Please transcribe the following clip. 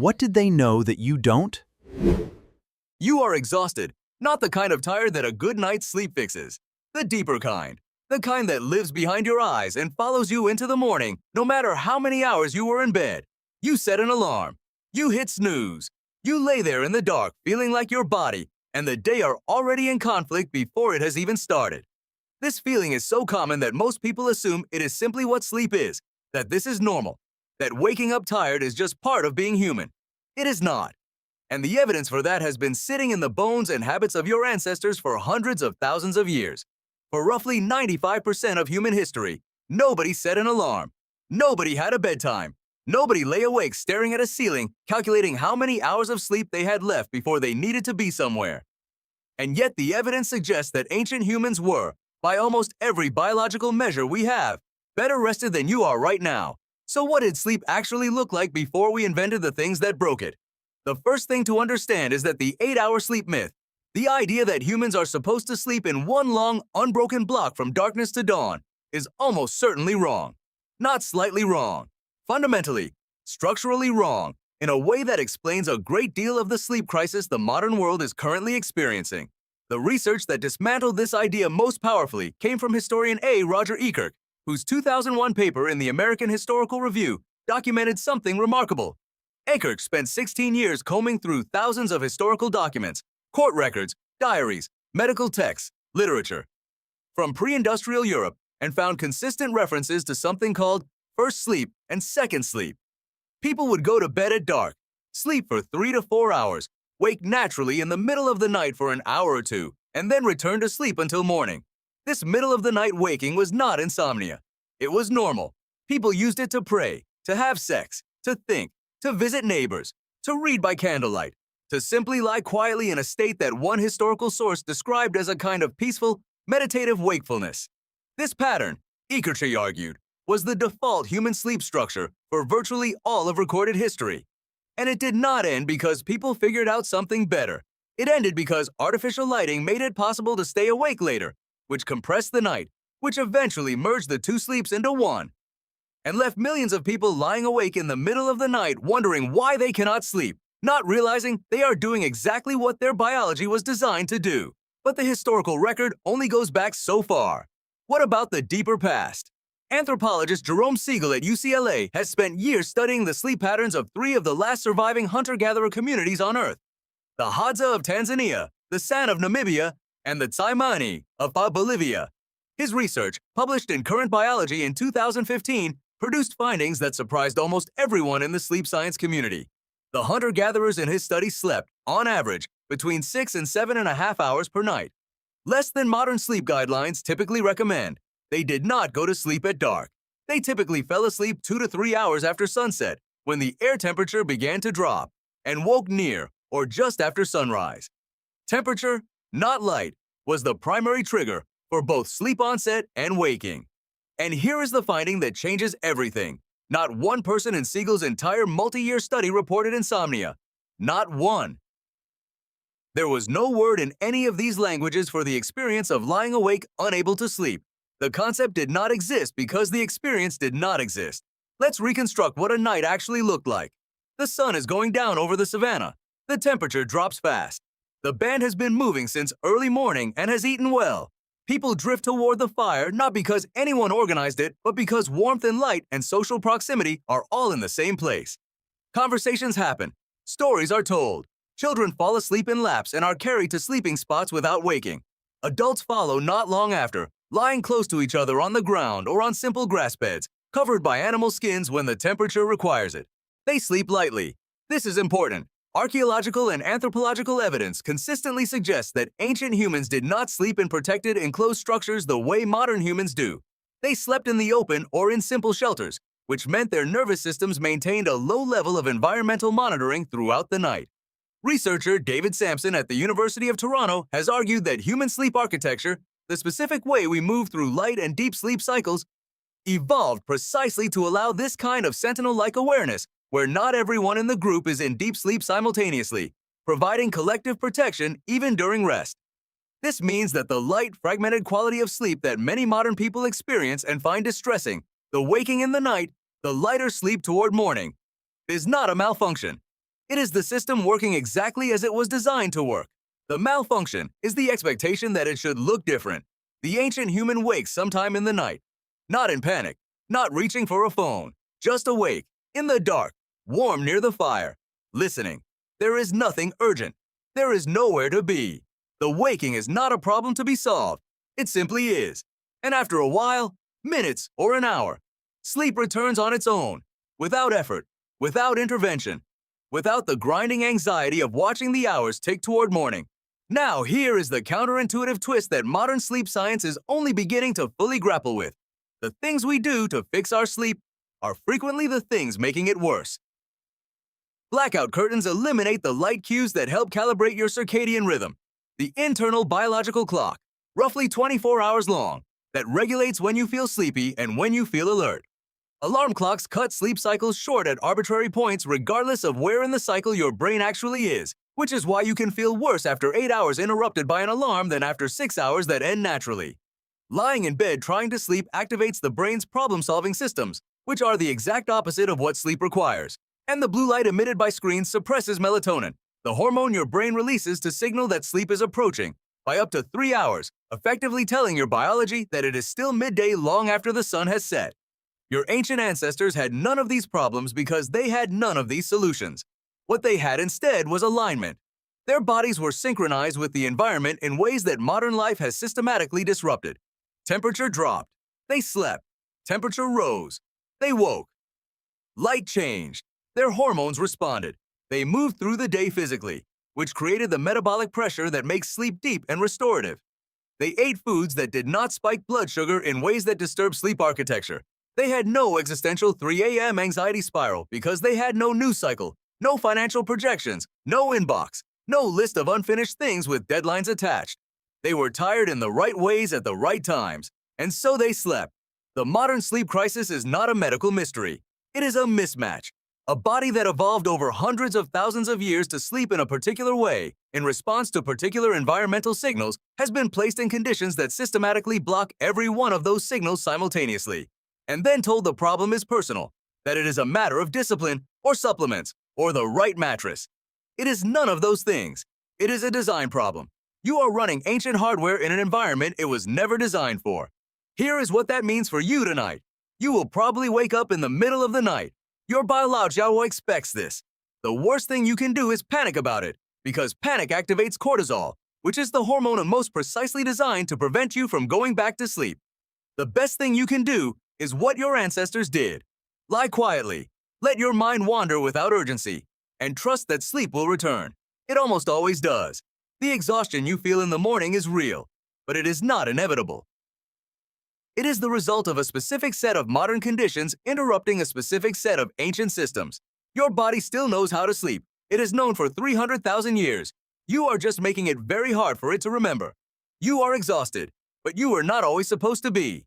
What did they know that you don't? You are exhausted, not the kind of tired that a good night's sleep fixes. The deeper kind. The kind that lives behind your eyes and follows you into the morning, no matter how many hours you were in bed. You set an alarm. You hit snooze. You lay there in the dark, feeling like your body and the day are already in conflict before it has even started. This feeling is so common that most people assume it is simply what sleep is, that this is normal, that waking up tired is just part of being human. It is not. And the evidence for that has been sitting in the bones and habits of your ancestors for hundreds of thousands of years. For roughly 95% of human history, nobody set an alarm. Nobody had a bedtime. Nobody lay awake staring at a ceiling, calculating how many hours of sleep they had left before they needed to be somewhere. And yet the evidence suggests that ancient humans were, by almost every biological measure we have, better rested than you are right now. So what did sleep actually look like before we invented the things that broke it? The first thing to understand is that the 8-hour sleep myth, the idea that humans are supposed to sleep in one long, unbroken block from darkness to dawn, is almost certainly wrong. Not slightly wrong. Fundamentally, structurally wrong, in a way that explains a great deal of the sleep crisis the modern world is currently experiencing. The research that dismantled this idea most powerfully came from historian A. Roger Ekirk, whose 2001 paper in the American Historical Review documented something remarkable. Ekirk spent 16 years combing through thousands of historical documents, court records, diaries, medical texts, literature from pre-industrial Europe, and found consistent references to something called first sleep and second sleep. People would go to bed at dark, sleep for 3 to 4 hours, wake naturally in the middle of the night for an hour or two, and then return to sleep until morning. This middle-of-the-night waking was not insomnia. It was normal. People used it to pray, to have sex, to think, to visit neighbors, to read by candlelight, to simply lie quietly in a state that one historical source described as a kind of peaceful, meditative wakefulness. This pattern, Ekirch argued, was the default human sleep structure for virtually all of recorded history. And it did not end because people figured out something better. It ended because artificial lighting made it possible to stay awake later, which compressed the night, which eventually merged the two sleeps into one, and left millions of people lying awake in the middle of the night wondering why they cannot sleep, not realizing they are doing exactly what their biology was designed to do. But the historical record only goes back so far. What about the deeper past? Anthropologist Jerome Siegel at UCLA has spent years studying the sleep patterns of 3 of the last surviving hunter-gatherer communities on Earth: the Hadza of Tanzania, the San of Namibia, and the Tsaimani of Bolivia. His research, published in Current Biology in 2015, produced findings that surprised almost everyone in the sleep science community. The hunter-gatherers in his study slept, on average, between 6 and 7.5 hours per night. Less than modern sleep guidelines typically recommend. They did not go to sleep at dark. They typically fell asleep 2 to 3 hours after sunset, when the air temperature began to drop, and woke near or just after sunrise. Temperature, not light, was the primary trigger for both sleep onset and waking. And here is the finding that changes everything. Not one person in Siegel's entire multi-year study reported insomnia. Not one. There was no word in any of these languages for the experience of lying awake, unable to sleep. The concept did not exist because the experience did not exist. Let's reconstruct what a night actually looked like. The sun is going down over the savannah. The temperature drops fast. The band has been moving since early morning and has eaten well. People drift toward the fire not because anyone organized it, but because warmth and light and social proximity are all in the same place. Conversations happen. Stories are told. Children fall asleep in laps and are carried to sleeping spots without waking. Adults follow not long after, lying close to each other on the ground or on simple grass beds, covered by animal skins when the temperature requires it. They sleep lightly. This is important. Archaeological and anthropological evidence consistently suggests that ancient humans did not sleep in protected, enclosed structures the way modern humans do. They slept in the open or in simple shelters, which meant their nervous systems maintained a low level of environmental monitoring throughout the night. Researcher David Sampson at the University of Toronto has argued that human sleep architecture, the specific way we move through light and deep sleep cycles, evolved precisely to allow this kind of sentinel-like awareness, where not everyone in the group is in deep sleep simultaneously, providing collective protection even during rest. This means that the light, fragmented quality of sleep that many modern people experience and find distressing, the waking in the night, the lighter sleep toward morning, is not a malfunction. It is the system working exactly as it was designed to work. The malfunction is the expectation that it should look different. The ancient human wakes sometime in the night, not in panic, not reaching for a phone, just awake, in the dark, warm near the fire, listening. There is nothing urgent. There is nowhere to be. The waking is not a problem to be solved. It simply is. And after a while, minutes or an hour, sleep returns on its own, without effort, without intervention, without the grinding anxiety of watching the hours tick toward morning. Now here is the counterintuitive twist that modern sleep science is only beginning to fully grapple with. The things we do to fix our sleep are frequently the things making it worse. Blackout curtains eliminate the light cues that help calibrate your circadian rhythm, the internal biological clock, roughly 24 hours long, that regulates when you feel sleepy and when you feel alert. Alarm clocks cut sleep cycles short at arbitrary points regardless of where in the cycle your brain actually is, which is why you can feel worse after 8 hours interrupted by an alarm than after 6 hours that end naturally. Lying in bed trying to sleep activates the brain's problem-solving systems, which are the exact opposite of what sleep requires. And the blue light emitted by screens suppresses melatonin, the hormone your brain releases to signal that sleep is approaching, by up to 3 hours, effectively telling your biology that it is still midday long after the sun has set. Your ancient ancestors had none of these problems because they had none of these solutions. What they had instead was alignment. Their bodies were synchronized with the environment in ways that modern life has systematically disrupted. Temperature dropped. They slept. Temperature rose. They woke. Light changed. Their hormones responded. They moved through the day physically, which created the metabolic pressure that makes sleep deep and restorative. They ate foods that did not spike blood sugar in ways that disturb sleep architecture. They had no existential 3 a.m. anxiety spiral because they had no news cycle, no financial projections, no inbox, no list of unfinished things with deadlines attached. They were tired in the right ways at the right times, and so they slept. The modern sleep crisis is not a medical mystery. It is a mismatch. A body that evolved over hundreds of thousands of years to sleep in a particular way, in response to particular environmental signals, has been placed in conditions that systematically block every one of those signals simultaneously, and then told the problem is personal, that it is a matter of discipline, or supplements, or the right mattress. It is none of those things. It is a design problem. You are running ancient hardware in an environment it was never designed for. Here is what that means for you tonight. You will probably wake up in the middle of the night. Your biology expects this. The worst thing you can do is panic about it, because panic activates cortisol, which is the hormone most precisely designed to prevent you from going back to sleep. The best thing you can do is what your ancestors did. Lie quietly, let your mind wander without urgency, and trust that sleep will return. It almost always does. The exhaustion you feel in the morning is real, but it is not inevitable. It is the result of a specific set of modern conditions interrupting a specific set of ancient systems. Your body still knows how to sleep. It is known for 300,000 years. You are just making it very hard for it to remember. You are exhausted, but you are not always supposed to be.